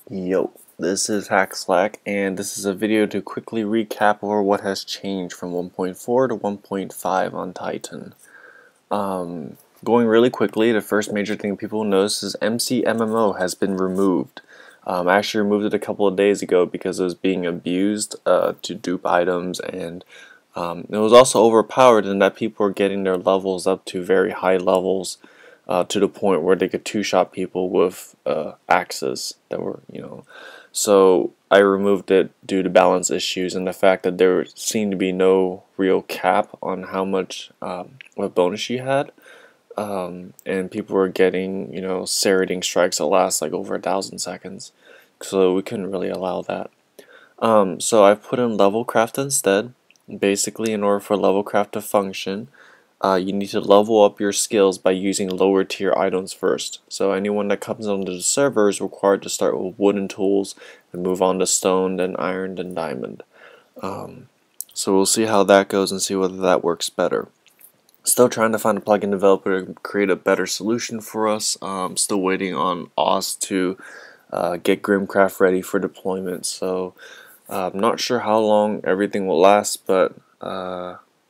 Yo, this is Hackslack, and this is a video to quickly recap over what has changed from 1.4 to 1.5 on Titan. Going really quickly, the first major thing people notice is MCMMO has been removed. I actually removed it a couple of days ago because it was being abused to dupe items, and it was also overpowered in that people were getting their levels up to very high levels to the point where they could two-shot people with axes that were, So I removed it due to balance issues and the fact that there seemed to be no real cap on how much what bonus you had. And people were getting, serrating strikes that last like over 1,000 seconds. So we couldn't really allow that. So I put in level craft instead. Basically, in order for level craft to function, you need to level up your skills by using lower tier items first. So anyone that comes onto the server is required to start with wooden tools and move on to stone, then iron, then diamond. So we'll see how that goes and see whether that works better. Still trying to find a plugin developer to create a better solution for us. Still waiting on Oz to get Grimcraft ready for deployment. So I'm not sure how long everything will last, but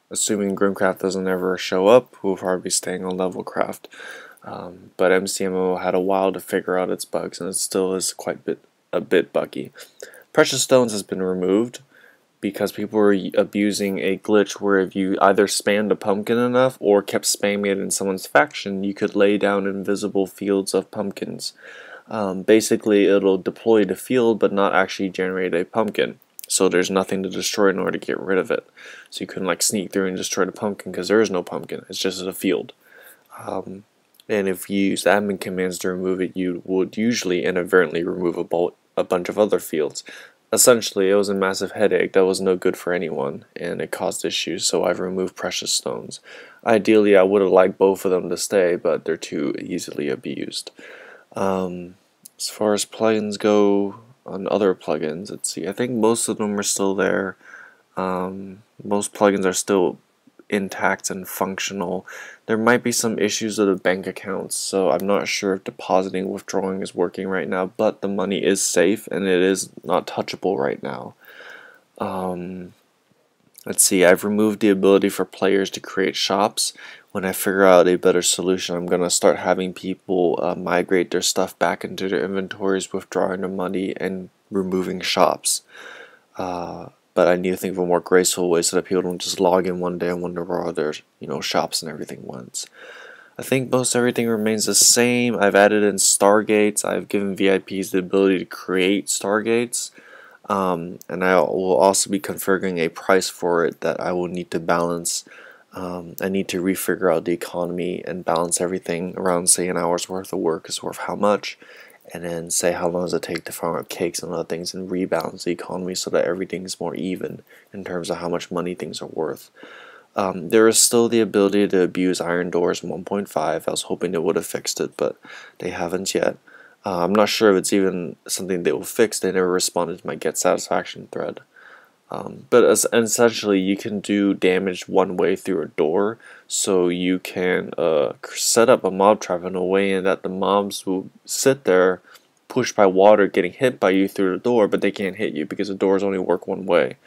assuming Grimcraft doesn't ever show up, we'll probably be staying on Levelcraft. But MCMO had a while to figure out its bugs, and it still is a bit buggy. Precious Stones has been removed because people were abusing a glitch where if you either spammed a pumpkin enough or kept spamming it in someone's faction, you could lay down invisible fields of pumpkins. Basically, it'll deploy the field but not actually generate a pumpkin. So there's nothing to destroy in order to get rid of it. So you couldn't like sneak through and destroy the pumpkin because there is no pumpkin. It's just a field. And if you use admin commands to remove it, you would usually inadvertently remove a bunch of other fields. Essentially, it was a massive headache that was no good for anyone, and it caused issues, so I've removed Precious Stones. Ideally, I would have liked both of them to stay, but they're too easily abused. As far as plugins go, on other plugins, let's see, I think most of them are still there. Most plugins are still intact and functional. There might be some issues with the bank accounts, so I'm not sure if depositing withdrawing is working right now, but the money is safe and it is not touchable right now. Let's see, I've removed the ability for players to create shops. When I figure out a better solution, I'm going to start having people migrate their stuff back into their inventories, withdrawing the money and removing shops. But I need to think of a more graceful way so that people don't just log in one day and wonder where all their shops and everything went. I think most everything remains the same. I've added in Stargates. I've given VIPs the ability to create Stargates. And I will also be configuring a price for it that I will need to balance. I need to refigure out the economy and balance everything around, say, an hour's worth of work is worth how much, and then say how long does it take to farm up cakes and other things, and rebalance the economy so that everything is more even in terms of how much money things are worth. There is still the ability to abuse iron doors in 1.5. I was hoping they would have fixed it, but they haven't yet. I'm not sure if it's even something they will fix. They never responded to my get satisfaction thread. But essentially, you can do damage one way through a door, so you can set up a mob trap in a way that the mobs will sit there, pushed by water, getting hit by you through the door, but they can't hit you because the doors only work one way.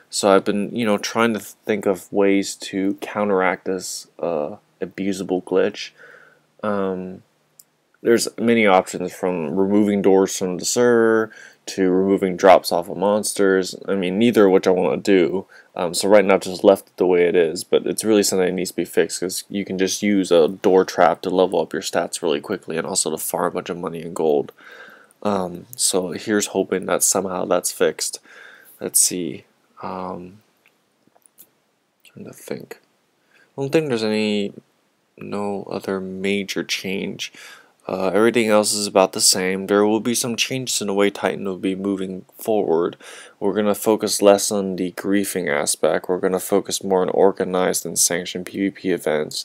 So I've been, trying to think of ways to counteract this abusable glitch. There's many options, from removing doors from the server to removing drops off of monsters. I mean, neither of which I want to do. So right now I've just left it the way it is, but it's really something that needs to be fixed because you can just use a door trap to level up your stats really quickly and also to farm a bunch of money and gold. So here's hoping that somehow that's fixed. Let's see. Trying to think. I don't think there's no other major change. Everything else is about the same. There will be some changes in the way Titan will be moving forward. We're going to focus less on the griefing aspect. We're going to focus more on organized and sanctioned PvP events.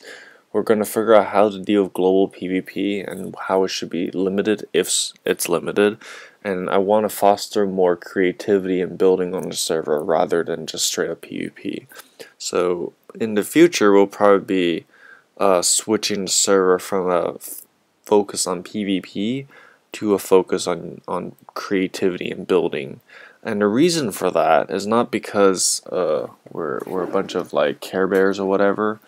We're going to figure out how to deal with global PvP and how it should be limited if it's limited. And I want to foster more creativity and building on the server rather than just straight up PvP. So in the future, we'll probably be switching the server from a focus on PvP to a focus on creativity and building. And the reason for that is not because we're a bunch of like Care Bears or whatever,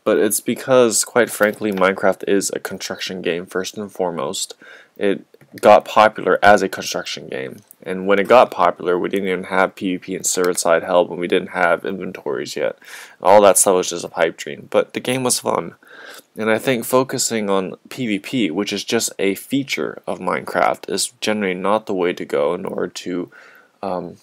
but it's because, quite frankly, Minecraft is a construction game first and foremost. It got popular as a construction game, and when it got popular, we didn't even have PvP and server-side help, and we didn't have inventories yet. All that stuff was just a pipe dream, but the game was fun. And I think focusing on PvP, which is just a feature of Minecraft, is generally not the way to go in order to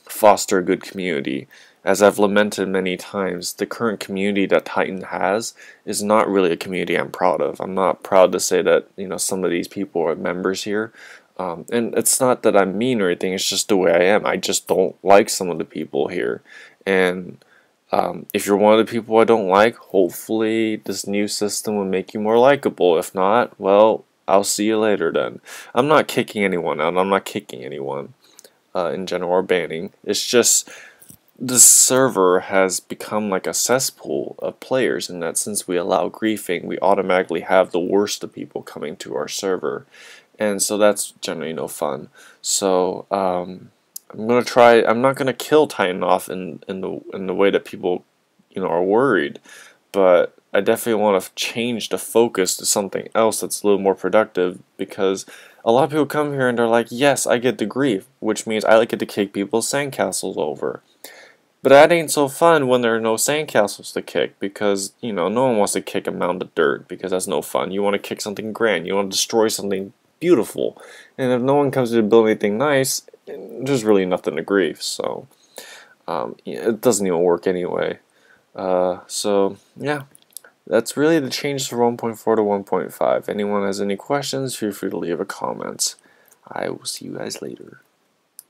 foster a good community. As I've lamented many times, the current community that Titan has is not really a community I'm proud of. I'm not proud to say that, you know, some of these people are members here. And it's not that I'm mean or anything, it's just the way I am. I just don't like some of the people here. And if you're one of the people I don't like, hopefully this new system will make you more likable. If not, well, I'll see you later then. I'm not kicking anyone out. I'm not kicking anyone in general or banning. It's just the server has become like a cesspool of players, in that since we allow griefing, we automatically have the worst of people coming to our server. And so that's generally no fun. So I'm not gonna kill Titan off in the way that people, you know, are worried, but I definitely want to change the focus to something else that's a little more productive, because a lot of people come here and they're like, yes, I get the grief, which means I get to kick people's sandcastles over. But that ain't so fun when there are no sandcastles to kick, because, you know, no one wants to kick a mound of dirt, because that's no fun. You want to kick something grand, you want to destroy something beautiful, and if no one comes to build anything nice, there's really nothing to grief, so it doesn't even work anyway. So yeah, that's really the changes from 1.4 to 1.5. Anyone has any questions, feel free to leave a comment. I will see you guys later.